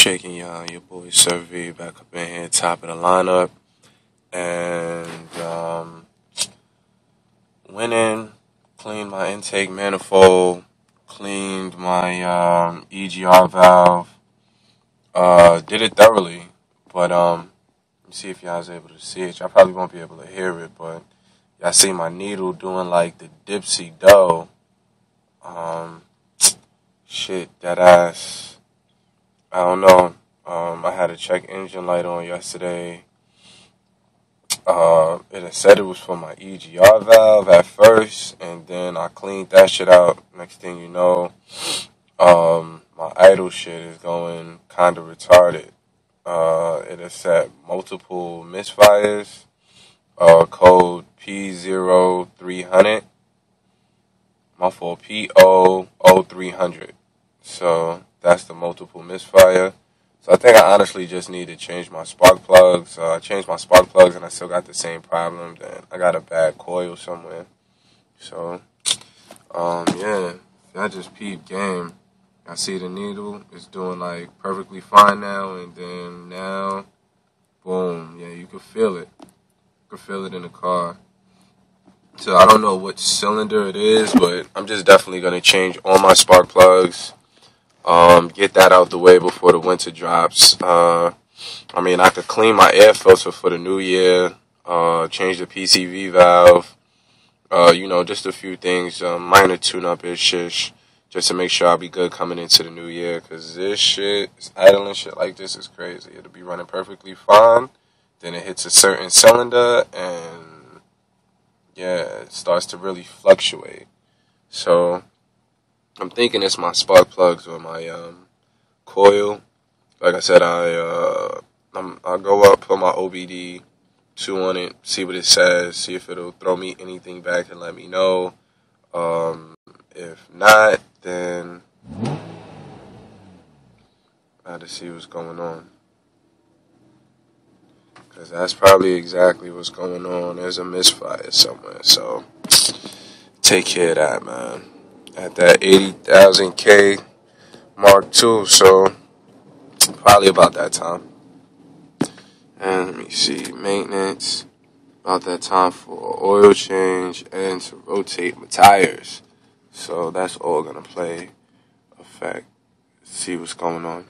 Shaking y'all, your boy Survey back up in here, top of the lineup, and went in, cleaned my intake manifold, cleaned my EGR valve, did it thoroughly, but let me see if y'all was able to see it. Y'all probably won't be able to hear it, but y'all see my needle doing like the dipsy dough. Shit, that ass. I don't know. I had a check engine light on yesterday. It had said it was for my EGR valve at first, and then I cleaned that shit out. Next thing you know, my idle shit is going kind of retarded. It has set multiple misfires. Code P0300. My fault, P00300. So that's the multiple misfire. So I think I honestly just need to change my spark plugs. I changed my spark plugs and I still got the same problem. Then I got a bad coil somewhere. So, yeah, I just peeped game. I see the needle is doing like perfectly fine now, and then now, boom, yeah, you can feel it. You can feel it in the car. So I don't know which cylinder it is, but I'm just definitely gonna change all my spark plugs. Get that out the way before the winter drops. I could clean my air filter for the new year, change the PCV valve, just a few things, minor tune-up-ish, just to make sure I'll be good coming into the new year, because idling shit like this is crazy. It'll be running perfectly fine, then it hits a certain cylinder, and, yeah, it starts to really fluctuate. So I'm thinking it's my spark plugs or my coil. Like I said, I'll go up, put my OBD2 on it, see what it says, see if it'll throw me anything back and let me know. If not, then I have to see what's going on. Because that's probably exactly what's going on. There's a misfire somewhere. So take care of that, man. At that 80,000 K Mark II, so probably about that time. And let me see, maintenance, about that time for oil change and to rotate my tires. So that's all gonna play effect. See what's going on.